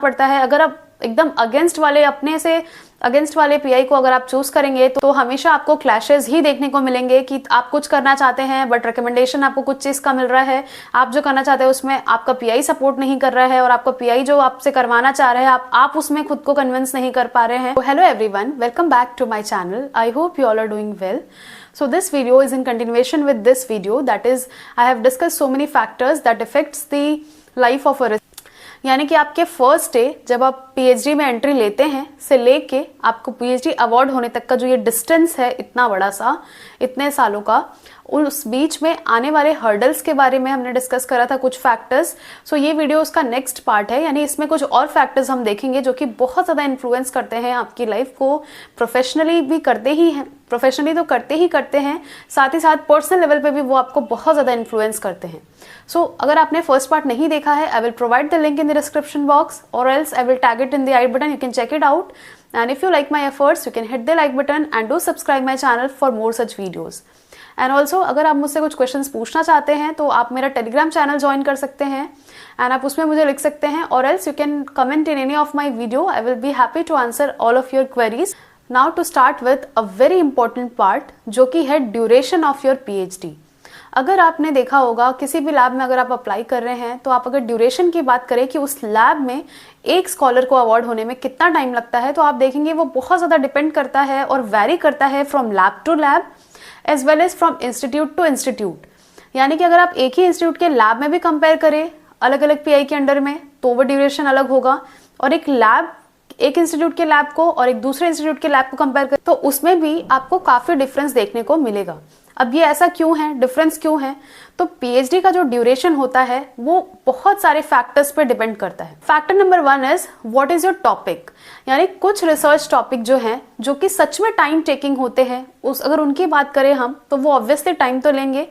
पड़ता है। अगर आप एकदम अगेंस्ट वाले अपने से अगेंस्ट वाले पीआई को अगर आप चूज करेंगे तो हमेशा आपको क्लैशेस ही देखने को मिलेंगे कि आप कुछ करना चाहते हैं बट रिकमेंडेशन आपको कुछ चीज का मिल रहा है, आप जो करना चाहते हैं उसमें आपका पीआई सपोर्ट नहीं कर रहा है और आपका पीआई जो आपसे करवाना चाह रहे हैं आप उसमें खुद को कन्विंस नहीं कर पा रहे हैं। Hello everyone, welcome back to my channel. I hope you all are doing well. So this video is in continuation with this video, that is I have discussed so many factors that affects the life of a, यानी कि आपके first day जब आप PhD में entry लेते हैं से लेके आपको पीएचडी अवार्ड होने तक का जो ये डिस्टेंस है इतना बड़ा सा, इतने सालों का, उस बीच में आने वाले हर्डल्स के बारे में हमने डिस्कस करा था कुछ फैक्टर्स. सो ये वीडियो उसका नेक्स्ट पार्ट है, यानी इसमें कुछ और फैक्टर्स हम देखेंगे जो कि बहुत ज़्यादा इन्फ्लुएंस करते हैं आपकी लाइफ को. प्रोफेशनली भी करते ही हैं, प्रोफेशनली तो करते ही करते हैं, साथ ही साथ पर्सनल लेवल पे भी वो आपको बहुत ज़्यादा इन्फ्लुएंस करते हैं. सो अगर आपने फर्स्ट पार्ट नहीं देखा है, I will provide the link in the description box और else I will tag it in the I button. You can check it out and if you like my efforts you can hit the like button and do subscribe my channel for more such videos. And also अगर आप मुझसे कुछ questions पूछना चाहते हैं तो आप मेरा टेलीग्राम चैनल ज्वाइन कर सकते हैं एंड आप उसमें मुझे लिख सकते हैं और else you can comment in any of my video. I will be happy to answer all of your queries. Now to start with a very important part जो कि है ड्यूरेशन ऑफ योर पीएचडी. अगर आपने देखा होगा किसी भी lab में अगर आप अप्लाई कर रहे हैं तो आप अगर ड्यूरेशन की बात करें कि उस लैब में एक स्कॉलर को अवार्ड होने में कितना टाइम लगता है, तो आप देखेंगे वो बहुत ज़्यादा डिपेंड करता है और वैरी करता है from lab to lab as well as from institute to institute. यानी कि अगर आप एक ही इंस्टीट्यूट के लैब में भी कंपेयर करें अलग अलग पीआई के अंडर में तो वो ड्यूरेशन अलग होगा, और एक इंस्टीट्यूट के लैब को और एक दूसरे इंस्टीट्यूट के लैब को कंपेयर करें तो उसमें भी आपको काफ़ी डिफरेंस देखने को मिलेगा. अब ये ऐसा क्यों है, डिफरेंस क्यों है? तो पीएचडी का जो ड्यूरेशन होता है वो बहुत सारे फैक्टर्स पे डिपेंड करता है. Factor number 1 is what is your topic. यानी कुछ रिसर्च टॉपिक जो हैं जो कि सच में टाइम टेकिंग होते हैं, अगर उनकी बात करें हम तो वो ऑब्वियसली टाइम तो लेंगे.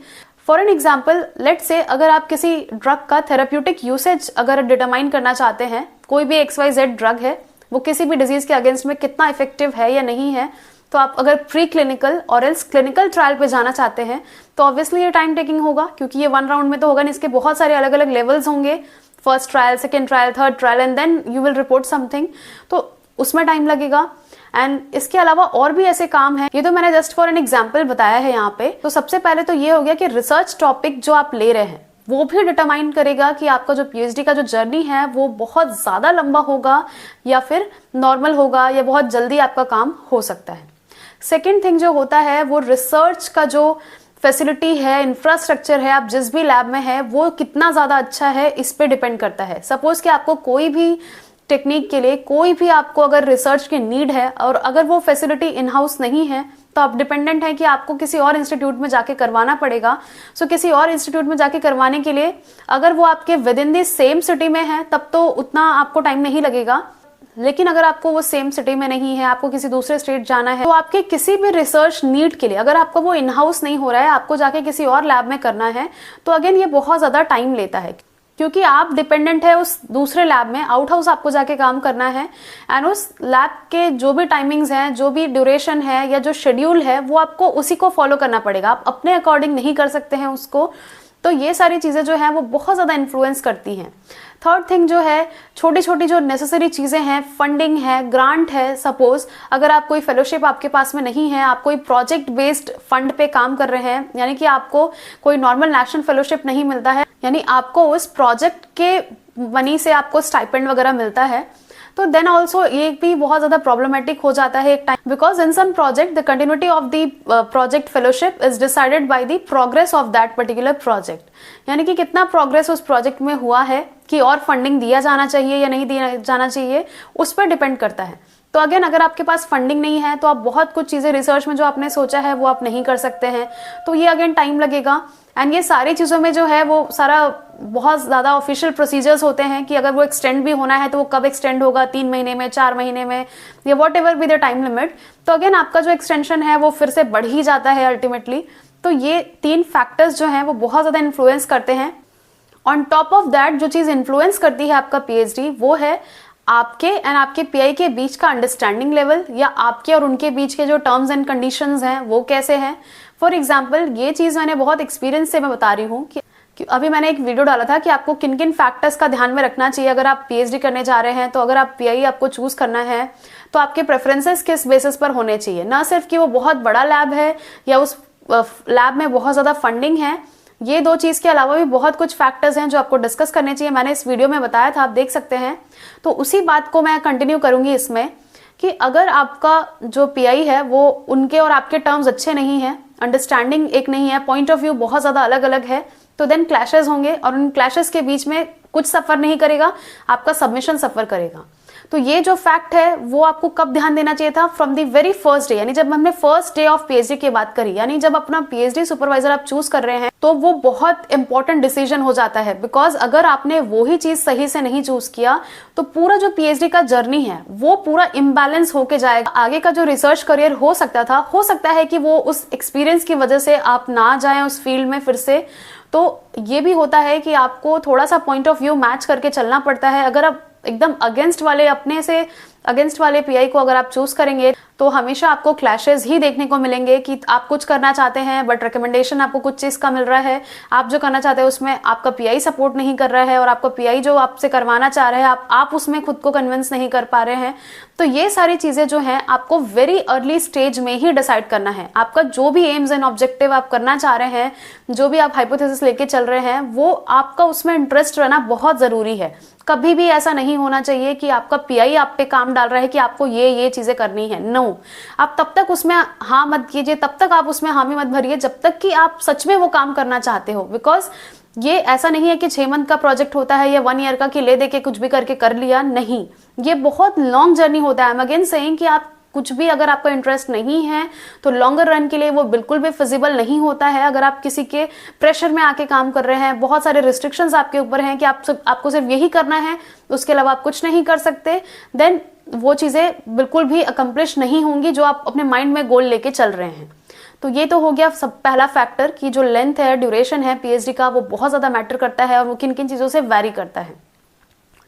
For an example let's say अगर आप किसी ड्रग का थेराप्यूटिक यूसेज अगर डिटरमाइन करना चाहते हैं, कोई भी XYZ ड्रग है वो किसी भी डिजीज के अगेंस्ट में कितना इफेक्टिव है या नहीं है, तो आप अगर प्री क्लिनिकल और एल्स क्लिनिकल ट्रायल पे जाना चाहते हैं तो ऑब्वियसली ये टाइम टेकिंग होगा, क्योंकि ये 1 राउंड में तो होगा नहीं, इसके बहुत सारे अलग अलग लेवल्स होंगे. First trial, second trial, third trial and then you will report something, तो उसमें टाइम लगेगा. एंड इसके अलावा और भी ऐसे काम हैं, ये तो मैंने जस्ट फॉर एन एग्जाम्पल बताया है यहाँ पे. तो सबसे पहले तो ये हो गया कि रिसर्च टॉपिक जो आप ले रहे हैं वो भी डिटरमाइन करेगा कि आपका जो पीएचडी का जो जर्नी है वो बहुत ज़्यादा लंबा होगा या फिर नॉर्मल होगा या बहुत जल्दी आपका काम हो सकता है. सेकेंड थिंग जो होता है वो रिसर्च का जो फैसिलिटी है, इंफ्रास्ट्रक्चर है, आप जिस भी लैब में है वो कितना ज़्यादा अच्छा है, इस पे डिपेंड करता है. सपोज कि आपको कोई भी टेक्निक के लिए कोई भी आपको अगर रिसर्च की नीड है और अगर वो फैसिलिटी इन हाउस नहीं है तो आप डिपेंडेंट है कि आपको किसी और इंस्टीट्यूट में जाके करवाना पड़ेगा. सो किसी और इंस्टीट्यूट में जाके करवाने के लिए अगर वो आपके with in the same city में है तब तो उतना आपको टाइम नहीं लगेगा, लेकिन अगर आपको वो सेम सिटी में नहीं है, आपको किसी दूसरे स्टेट जाना है, तो आपके किसी भी रिसर्च नीड के लिए अगर आपको वो इन हाउस नहीं हो रहा है, आपको जाके किसी और लैब में करना है, तो अगेन ये बहुत ज़्यादा टाइम लेता है, क्योंकि आप डिपेंडेंट है उस दूसरे लैब में. आउट हाउस आपको जाके काम करना है एंड उस लैब के जो भी टाइमिंग्स हैं, जो भी ड्यूरेशन है या जो शेड्यूल है वो आपको उसी को फॉलो करना पड़ेगा. आप अपने अकॉर्डिंग नहीं कर सकते हैं उसको. तो ये सारी चीज़ें जो हैं वो बहुत ज़्यादा इन्फ्लुएंस करती हैं. थर्ड थिंग जो है, छोटी छोटी जो नेसेसरी चीज़ें हैं, फंडिंग है, ग्रांट है. सपोज अगर आप कोई फेलोशिप आपके पास में नहीं है, आप कोई प्रोजेक्ट बेस्ड फंड पे काम कर रहे हैं, यानी कि आपको कोई नॉर्मल नेशनल फेलोशिप नहीं मिलता है, यानी आपको उस प्रोजेक्ट के मनी से आपको स्टाइपेंड वगैरह मिलता है, तो देन ऑल्सो ये भी बहुत ज़्यादा प्रॉब्लमेटिक हो जाता है एक time, because in some project the continuity of the project fellowship is decided by the progress of that particular project. यानी कि कितना प्रोग्रेस उस प्रोजेक्ट में हुआ है कि और फंडिंग दिया जाना चाहिए या नहीं दिया जाना चाहिए, उस पर डिपेंड करता है. तो अगेन अगर आपके पास फंडिंग नहीं है तो आप बहुत कुछ चीज़ें रिसर्च में जो आपने सोचा है वो आप नहीं कर सकते हैं, तो ये अगेन टाइम लगेगा. एंड ये सारी चीज़ों में जो है वो सारा बहुत ज़्यादा ऑफिशियल प्रोसीजर्स होते हैं कि अगर वो एक्सटेंड भी होना है तो वो कब एक्सटेंड होगा, 3 महीने में, 4 महीने में, या what ever be the time limit. तो अगेन आपका जो एक्सटेंशन है वो फिर से बढ़ ही जाता है अल्टीमेटली. तो ये 3 फैक्टर्स जो हैं वो बहुत ज़्यादा इन्फ्लुएंस करते हैं. ऑन टॉप ऑफ दैट जो चीज़ इन्फ्लुएंस करती है आपका पीएचडी वो है आपके एंड आपके पीआई के बीच का अंडरस्टैंडिंग लेवल, या आपके और उनके बीच के जो टर्म्स एंड कंडीशंस हैं वो कैसे हैं. फॉर एग्जाम्पल ये चीज़ मैंने बहुत एक्सपीरियंस से मैं बता रही हूँ अभी मैंने एक वीडियो डाला था कि आपको किन किन फैक्टर्स का ध्यान में रखना चाहिए अगर आप पीएचडी करने जा रहे हैं। तो अगर आप पीआई आपको चूज करना है तो आपके प्रेफरेंसेस किस बेसिस पर होने चाहिए, ना सिर्फ कि वो बहुत बड़ा लैब है या उस लैब में बहुत ज्यादा फंडिंग है। ये दो चीज के अलावा भी बहुत कुछ फैक्टर्स हैं जो आपको डिस्कस करने चाहिए। मैंने इस वीडियो में बताया था, आप देख सकते हैं। तो उसी बात को मैं कंटिन्यू करूंगी इसमें कि अगर आपका जो पीआई है वो उनके और आपके टर्म्स अच्छे नहीं है, अंडरस्टैंडिंग एक नहीं है, पॉइंट ऑफ व्यू बहुत ज्यादा अलग अलग है, तो देन क्लैशेस होंगे और उन क्लैशेस के बीच में कुछ सफर नहीं करेगा, आपका सबमिशन सफर करेगा। तो ये जो फैक्ट है वो आपको कब ध्यान देना चाहिए था, from the very first day, यानी जब हमने फर्स्ट डे ऑफ पीएचडी की बात करी, यानी जब अपना पीएचडी सुपरवाइजर आप चूज कर रहे हैं तो वो बहुत इंपॉर्टेंट डिसीजन हो जाता है। बिकॉज अगर आपने वो ही चीज सही से नहीं चूज किया तो पूरा जो पीएचडी का जर्नी है वो पूरा इम्बैलेंस होके जाएगा। आगे का जो रिसर्च करियर हो सकता है कि वो उस एक्सपीरियंस की वजह से आप ना जाएं उस फील्ड में फिर से। तो ये भी होता है कि आपको थोड़ा सा पॉइंट ऑफ व्यू मैच करके चलना पड़ता है। अगर आप एकदम अगेंस्ट वाले, अपने से अगेंस्ट वाले पीआई को अगर आप चूज करेंगे तो हमेशा आपको क्लैशेस ही देखने को मिलेंगे कि आप कुछ करना चाहते हैं बट रिकमेंडेशन आपको कुछ चीज का मिल रहा है, आप जो करना चाहते हैं उसमें आपका पीआई सपोर्ट नहीं कर रहा है और आपका पीआई जो आपसे करवाना चाह रहा है आप उसमें खुद को कन्विंस नहीं कर पा रहे हैं। तो ये सारी चीजें जो हैं आपको वेरी अर्ली स्टेज में ही डिसाइड करना है। आपका जो भी एम्स एंड ऑब्जेक्टिव आप करना चाह रहे हैं, जो भी आप हाइपोथेसिस लेके चल रहे हैं, वो आपका उसमें इंटरेस्ट रहना बहुत जरूरी है। कभी भी ऐसा नहीं होना चाहिए कि आपका पीआई आप पे काम डाल रहा है कि आपको ये चीजें करनी है। नो, आप तब तक उसमें हाँ मत कीजिए, तब तक आप उसमें हामी मत भरिए जब तक कि आप सच में वो काम करना चाहते हो। बिकॉज ये ऐसा नहीं है कि 6 मंथ का प्रोजेक्ट होता है या 1 ईयर का कि ले दे के कुछ भी करके कर लिया, नहीं, ये बहुत लॉन्ग जर्नी होता है। आई एम अगेन सेइंग कि आप कुछ भी अगर आपका इंटरेस्ट नहीं है तो लॉन्गर रन के लिए वो बिल्कुल भी फिजिबल नहीं होता है। अगर आप किसी के प्रेशर में आके काम कर रहे हैं, बहुत सारे रिस्ट्रिक्शंस आपके ऊपर हैं कि आपको सिर्फ यही करना है, उसके अलावा आप कुछ नहीं कर सकते, देन वो चीजें बिल्कुल भी अकम्प्लिश नहीं होंगी जो आप अपने माइंड में गोल लेके चल रहे हैं। तो ये तो हो गया सब पहला फैक्टर कि जो लेंथ है, ड्यूरेशन है पीएचडी का, वो बहुत ज्यादा मैटर करता है और वो किन किन चीजों से वैरी करता है।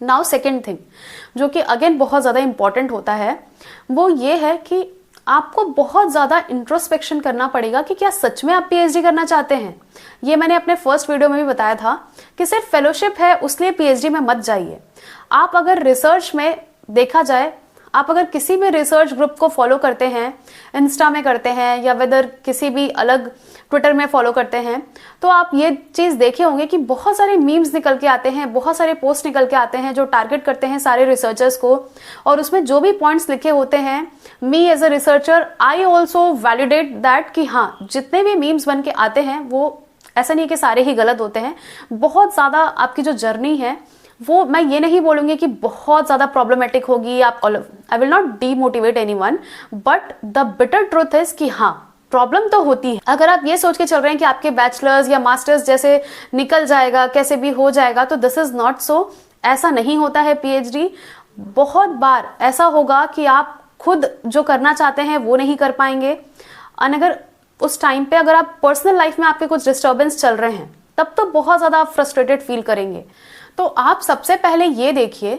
नाउ सेकेंड थिंग जो कि अगेन बहुत ज्यादा इंपॉर्टेंट होता है वो ये है कि आपको बहुत ज्यादा इंट्रोस्पेक्शन करना पड़ेगा कि क्या सच में आप पीएचडी करना चाहते हैं। ये मैंने अपने फर्स्ट वीडियो में भी बताया था कि सिर्फ फेलोशिप है उसलिए पीएचडी में मत जाइए। आप अगर रिसर्च में देखा जाए, आप अगर किसी भी रिसर्च ग्रुप को फॉलो करते हैं, इंस्टा में करते हैं या वेदर किसी भी अलग ट्विटर में फॉलो करते हैं, तो आप ये चीज देखे होंगे कि बहुत सारे मीम्स निकल के आते हैं, बहुत सारे पोस्ट निकल के आते हैं जो टारगेट करते हैं सारे रिसर्चर्स को। और उसमें जो भी पॉइंट्स लिखे होते हैं, me as a researcher I also validate that कि हाँ, जितने भी मीम्स बन के आते हैं वो ऐसा नहीं कि सारे ही गलत होते हैं। बहुत ज्यादा आपकी जो जर्नी है वो, मैं ये नहीं बोलूंगी कि बहुत ज्यादा प्रॉब्लमेटिक होगी। आप, I will not demotivate anyone, but the bitter truth is कि हाँ, प्रॉब्लम तो होती है। अगर आप ये सोच के चल रहे हैं कि आपके बैचलर्स या मास्टर्स जैसे निकल जाएगा, कैसे भी हो जाएगा, तो दिस इज नॉट सो। ऐसा नहीं होता है पीएचडी। बहुत बार ऐसा होगा कि आप खुद जो करना चाहते हैं वो नहीं कर पाएंगे। और अगर उस टाइम पे अगर आप पर्सनल लाइफ में आपके कुछ डिस्टर्बेंस चल रहे हैं, तब तो बहुत ज्यादा आप फ्रस्ट्रेटेड फील करेंगे। तो आप सबसे पहले ये देखिए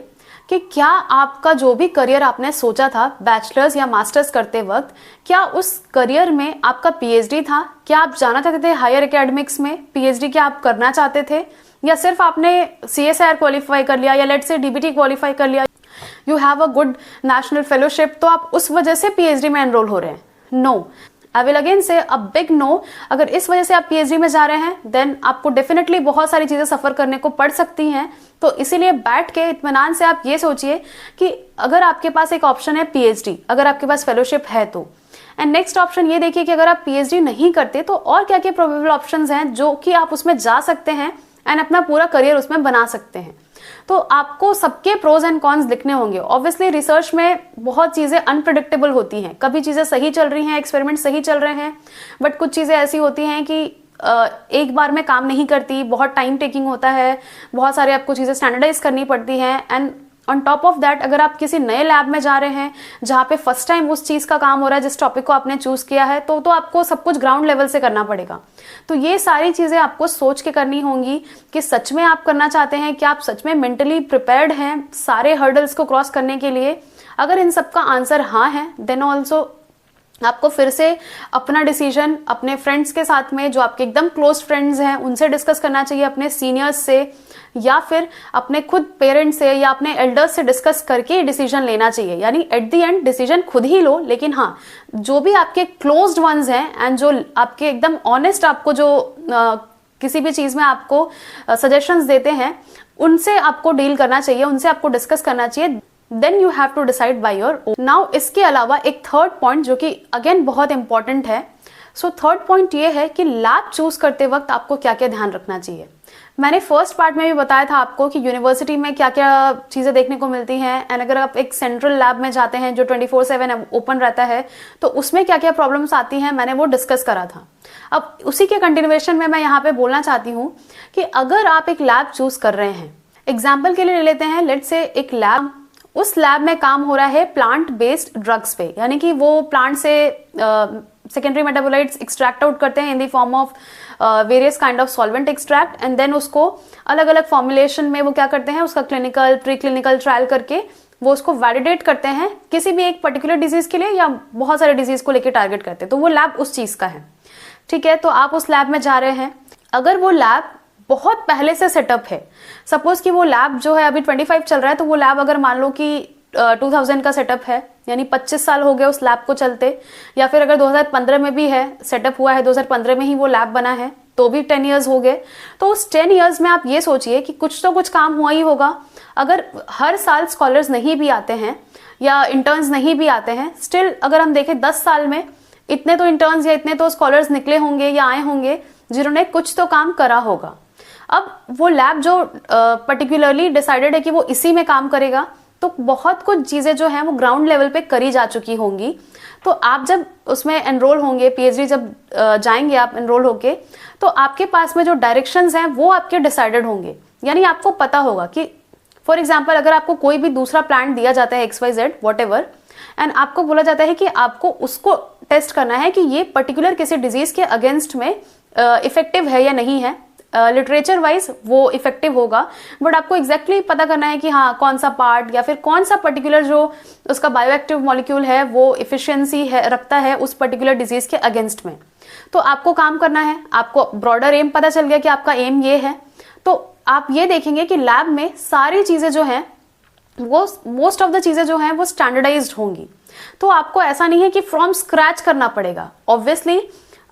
कि क्या आपका जो भी करियर आपने सोचा था बैचलर्स या मास्टर्स करते वक्त, क्या उस करियर में आपका पीएचडी था? क्या आप जाना चाहते थे हायर एकेडमिक्स में? पीएचडी क्या आप करना चाहते थे, या सिर्फ आपने सीएसआईआर क्वालिफाई कर लिया या लेट्स से डीबीटी क्वालिफाई कर लिया, you have a good national fellowship, तो आप उस वजह से पीएचडी में एनरोल हो रहे हैं? नो, आई विल अगेन से अ बिग नो। अगर इस वजह से आप पीएचडी में जा रहे हैं देन आपको डेफिनेटली बहुत सारी चीजें सफर करने को पड़ सकती हैं। तो इसीलिए बैठ के इत्मीनान से आप ये सोचिए कि अगर आपके पास एक ऑप्शन है पीएचडी, अगर आपके पास फेलोशिप है तो, एंड नेक्स्ट ऑप्शन ये देखिए कि अगर आप पीएचडी नहीं करते तो और क्या क्या प्रोबेबल ऑप्शंस हैं जो कि आप उसमें जा सकते हैं एंड अपना पूरा करियर उसमें बना सकते हैं। तो आपको सबके प्रोज एंड कॉन्स लिखने होंगे। ऑब्वियसली रिसर्च में बहुत चीजें अनप्रेडिक्टेबल होती हैं, कभी चीजें सही चल रही हैं, एक्सपेरिमेंट सही चल रहे हैं, बट कुछ चीजें ऐसी होती हैं कि एक बार में काम नहीं करती, बहुत टाइम टेकिंग होता है, बहुत सारे आपको चीजें स्टैंडर्डाइज करनी पड़ती हैं। And on top of that, अगर आप किसी नए लैब में जा रहे हैं जहाँ पे फर्स्ट टाइम उस चीज का काम हो रहा है, जिस टॉपिक को आपने चूज किया है, तो आपको सब कुछ ग्राउंड लेवल से करना पड़ेगा। तो ये सारी चीजें आपको सोच के करनी होंगी कि सच में आप करना चाहते हैं, कि आप सच में मेंटली प्रिपेयर्ड हैं सारे हर्डल्स को क्रॉस करने के लिए। अगर इन सब का आंसर हाँ है, देन ऑल्सो आपको फिर से अपना डिसीजन अपने फ्रेंड्स के साथ में, जो आपके एकदम क्लोज फ्रेंड्स हैं, उनसे डिस्कस करना चाहिए, अपने सीनियर्स से या फिर अपने खुद पेरेंट्स से या अपने एल्डर्स से डिस्कस करके डिसीजन लेना चाहिए। यानी एट द एंड डिसीजन खुद ही लो, लेकिन हाँ, जो भी आपके क्लोज्ड वंस हैं एंड जो आपके एकदम ऑनेस्ट आपको जो किसी भी चीज में आपको सजेशंस देते हैं, उनसे आपको डील करना चाहिए, उनसे आपको डिस्कस करना चाहिए। Then you have to decide by your own. Now इसके अलावा एक थर्ड पॉइंट जो कि अगेन बहुत इंपॉर्टेंट है। सो थर्ड पॉइंट ये है कि लैब चूज करते वक्त आपको क्या क्या ध्यान रखना चाहिए। मैंने फर्स्ट पार्ट में भी बताया था आपको कि यूनिवर्सिटी में क्या क्या चीजें देखने को मिलती हैं, एंड अगर आप एक सेंट्रल लैब में जाते हैं जो 24/7 ओपन रहता है, तो उसमें क्या क्या प्रॉब्लम्स आती हैं, मैंने वो डिस्कस करा था। अब उसी के कंटिन्यूएशन में मैं यहाँ पे बोलना चाहती हूँ कि अगर आप एक लैब चूज कर रहे हैं, एग्जाम्पल के लिए ले लेते हैं, लेट्स से एक लैब, उस लैब में काम हो रहा है प्लांट बेस्ड ड्रग्स पे, यानी कि वो प्लांट से सेकेंडरी मेटाबोलाइट्स एक्सट्रैक्ट आउट करते हैं in the form of various kind of solvent extract, and then उसको अलग अलग फॉर्मुलेशन में वो क्या करते हैं, उसका क्लिनिकल प्री क्लिनिकल ट्रायल करके वो उसको वैलिडेट करते हैं किसी भी एक पर्टिकुलर डिजीज के लिए या बहुत सारे डिजीज को लेकर टारगेट करते हैं। तो वो लैब उस चीज का है, ठीक है। तो आप उस लैब में जा रहे हैं, अगर वो लैब बहुत पहले से सेटअप है, सपोज कि वो लैब जो है अभी 25 चल रहा है, तो वो लैब अगर मान लो कि 2000 का सेटअप है, यानी 25 साल हो गए उस लैब को चलते, या फिर अगर 2015 में भी है, सेटअप हुआ है 2015 में ही वो लैब बना है, तो भी 10 इयर्स हो गए। तो उस 10 इयर्स में आप ये सोचिए कि कुछ तो कुछ काम हुआ ही होगा। अगर हर साल स्कॉलर्स नहीं भी आते हैं या इंटर्न्स नहीं भी आते हैं, स्टिल अगर हम देखें 10 साल में इतने तो इंटर्न्स या इतने तो स्कॉलर्स निकले होंगे या आए होंगे जिन्होंने कुछ तो काम करा होगा। अब वो लैब जो पर्टिकुलरली डिसाइडेड है कि वो इसी में काम करेगा, तो बहुत कुछ चीजें जो हैं वो ग्राउंड लेवल पे करी जा चुकी होंगी। तो आप जब उसमें एनरोल होंगे, पीएचडी जब जाएंगे आप एनरोल होके, तो आपके पास में जो डायरेक्शंस हैं वो आपके डिसाइडेड होंगे। यानी आपको पता होगा कि फॉर एग्जाम्पल अगर आपको कोई भी दूसरा प्लांट दिया जाता है XYZ व्हाटएवर, एंड आपको बोला जाता है कि आपको उसको टेस्ट करना है कि ये पर्टिकुलर किसी डिजीज के अगेंस्ट में इफेक्टिव है या नहीं है, लिटरेचर वाइज वो इफेक्टिव होगा, बट आपको एग्जैक्टली पता करना है कि हाँ कौन सा पार्ट या फिर कौन सा पर्टिकुलर जो उसका बायोएक्टिव मॉलिक्यूल है वो इफिशियंसी है रखता है उस पर्टिकुलर डिजीज के अगेंस्ट में। तो आपको काम करना है, आपको ब्रॉडर एम पता चल गया कि आपका एम ये है, तो आप ये देखेंगे कि लैब में सारी चीजें जो हैं वो मोस्ट ऑफ द चीजें जो हैं वो स्टैंडर्डाइज्ड होंगी। तो आपको ऐसा नहीं है कि फ्रॉम स्क्रैच करना पड़ेगा, ऑब्वियसली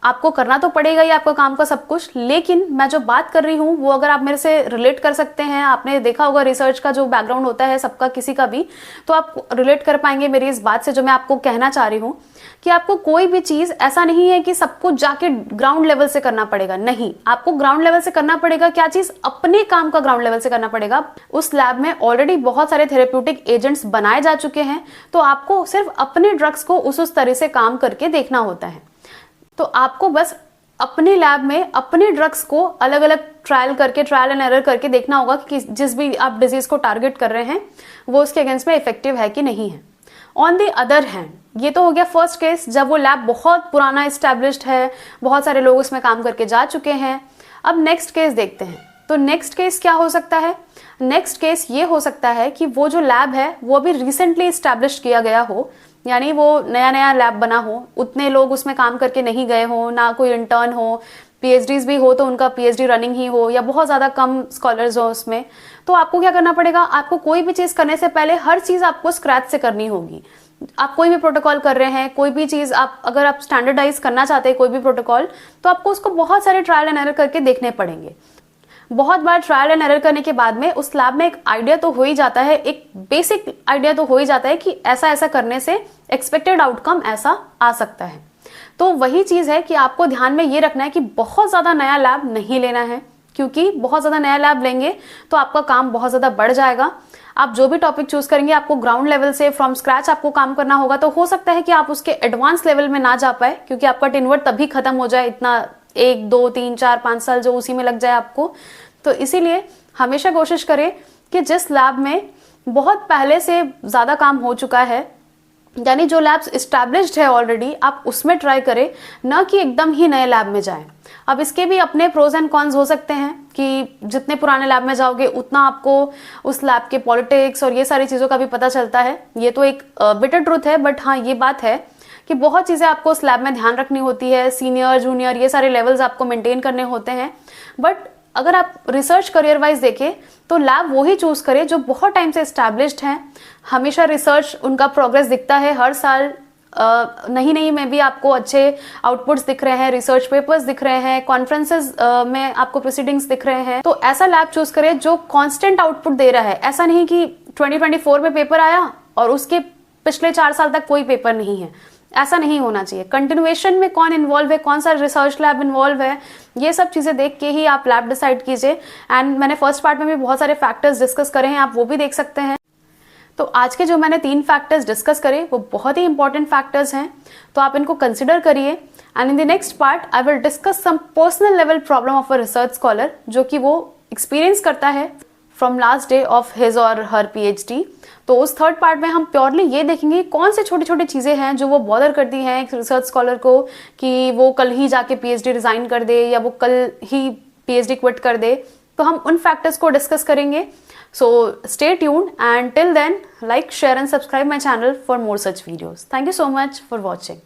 आपको करना तो पड़ेगा ही आपका काम का सब कुछ, लेकिन मैं जो बात कर रही हूँ वो अगर आप मेरे से रिलेट कर सकते हैं, आपने देखा होगा रिसर्च का जो बैकग्राउंड होता है सबका किसी का भी, तो आप रिलेट कर पाएंगे मेरी इस बात से जो मैं आपको कहना चाह रही हूँ कि आपको कोई भी चीज ऐसा नहीं है कि सब कुछ जाके ग्राउंड लेवल से करना पड़ेगा, नहीं, आपको ग्राउंड लेवल से करना पड़ेगा। क्या चीज? अपने काम का ग्राउंड लेवल से करना पड़ेगा। उस लैब में ऑलरेडी बहुत सारे थेरेप्यूटिक एजेंट्स बनाए जा चुके हैं, तो आपको सिर्फ अपने ड्रग्स को उस तरह से काम करके देखना होता है। तो आपको बस अपने लैब में अपने ड्रग्स को अलग अलग ट्रायल एंड एरर करके देखना होगा कि जिस भी आप डिजीज को टारगेट कर रहे हैं वो उसके अगेंस्ट में इफेक्टिव है कि नहीं है। ऑन द अदर हैंड, ये तो हो गया फर्स्ट केस जब वो लैब बहुत पुराना एस्टेब्लिश्ड है, बहुत सारे लोग उसमें काम करके जा चुके हैं। अब नेक्स्ट केस देखते हैं। तो नेक्स्ट केस क्या हो सकता है? नेक्स्ट केस ये हो सकता है कि वो जो लैब है वो अभी रिसेंटली एस्टेब्लिश किया गया हो, यानी वो नया नया लैब बना हो, उतने लोग उसमें काम करके नहीं गए हो, ना कोई इंटर्न हो, पीएचडीज भी हो तो उनका पीएचडी रनिंग ही हो, या बहुत ज़्यादा कम स्कॉलर्स हो उसमें। तो आपको क्या करना पड़ेगा? आपको कोई भी चीज़ करने से पहले हर चीज़ आपको स्क्रैच से करनी होगी। आप कोई भी प्रोटोकॉल कर रहे हैं, कोई भी चीज़ आप अगर आप स्टैंडर्डाइज करना चाहते हैं कोई भी प्रोटोकॉल, तो आपको उसको बहुत सारे ट्रायल एंड एरर करके देखने पड़ेंगे। बहुत बार ट्रायल एंड एरर करने के बाद में उस लैब में एक आइडिया तो हो ही जाता है, एक बेसिक आइडिया तो हो ही जाता है कि ऐसा ऐसा करने से एक्सपेक्टेड आउटकम ऐसा आ सकता है। तो वही चीज है कि आपको ध्यान में ये रखना है कि बहुत ज्यादा नया लैब नहीं लेना है, क्योंकि बहुत ज्यादा नया लैब लेंगे तो आपका काम बहुत ज्यादा बढ़ जाएगा। आप जो भी टॉपिक चूज करेंगे आपको ग्राउंड लेवल से फ्रॉम स्क्रैच आपको काम करना होगा, तो हो सकता है कि आप उसके एडवांस लेवल में ना जा पाए, क्योंकि आपका टेन्योर तभी खत्म हो जाए, इतना 1, 2, 3, 4, 5 साल जो उसी में लग जाए आपको। तो इसीलिए हमेशा कोशिश करें कि जिस लैब में बहुत पहले से ज्यादा काम हो चुका है, यानी जो लैब्स एस्टैब्लिश्ड है ऑलरेडी, आप उसमें ट्राई करें, न कि एकदम ही नए लैब में जाएं। अब इसके भी अपने प्रोज एंड कॉन्स हो सकते हैं कि जितने पुराने लैब में जाओगे उतना आपको उस लैब के पॉलिटिक्स और ये सारी चीजों का भी पता चलता है। ये तो एक बिटर ट्रुथ है, बट हाँ ये बात है कि बहुत चीज़ें आपको उस लैब में ध्यान रखनी होती है, सीनियर जूनियर ये सारे लेवल्स आपको मेंटेन करने होते हैं। बट अगर आप रिसर्च करियर वाइज देखें तो लैब वही चूज करें जो बहुत टाइम से एस्टैब्लिश्ड हैं, हमेशा रिसर्च उनका प्रोग्रेस दिखता है हर साल, नहीं में भी आपको अच्छे आउटपुट्स दिख रहे हैं, रिसर्च पेपर्स दिख रहे हैं, कॉन्फ्रेंसेस में आपको प्रोसीडिंग्स दिख रहे हैं। तो ऐसा लैब चूज करें जो कांस्टेंट आउटपुट दे रहा है। ऐसा नहीं कि 2024 में पेपर आया और उसके पिछले 4 साल तक कोई पेपर नहीं है, ऐसा नहीं होना चाहिए। कंटिन्यूएशन में कौन इन्वॉल्व है, कौन सा रिसर्च लैब इन्वॉल्व है, ये सब चीजें देख के ही आप लैब डिसाइड कीजिए। एंड मैंने फर्स्ट पार्ट में भी बहुत सारे फैक्टर्स डिस्कस करे हैं, आप वो भी देख सकते हैं। तो आज के जो मैंने 3 फैक्टर्स डिस्कस करे वो बहुत ही इंपॉर्टेंट फैक्टर्स हैं, तो आप इनको कंसिडर करिए। And in the next part I will discuss some personal level problem of a research scholar जो कि वो एक्सपीरियंस करता है from last day of his or her PhD। तो उस थर्ड पार्ट में हम प्योरली ये देखेंगे कौन से छोटी छोटी चीज़ें हैं जो वो बॉदर करती हैं एक रिसर्च स्कॉलर को, कि वो कल ही जाके PhD रिजाइन कर दे या वो कल ही PhD क्विट कर दे। तो हम उन फैक्टर्स को डिस्कस करेंगे। So stay tuned and till then like, share and subscribe my channel for more such videos. Thank you so much for watching.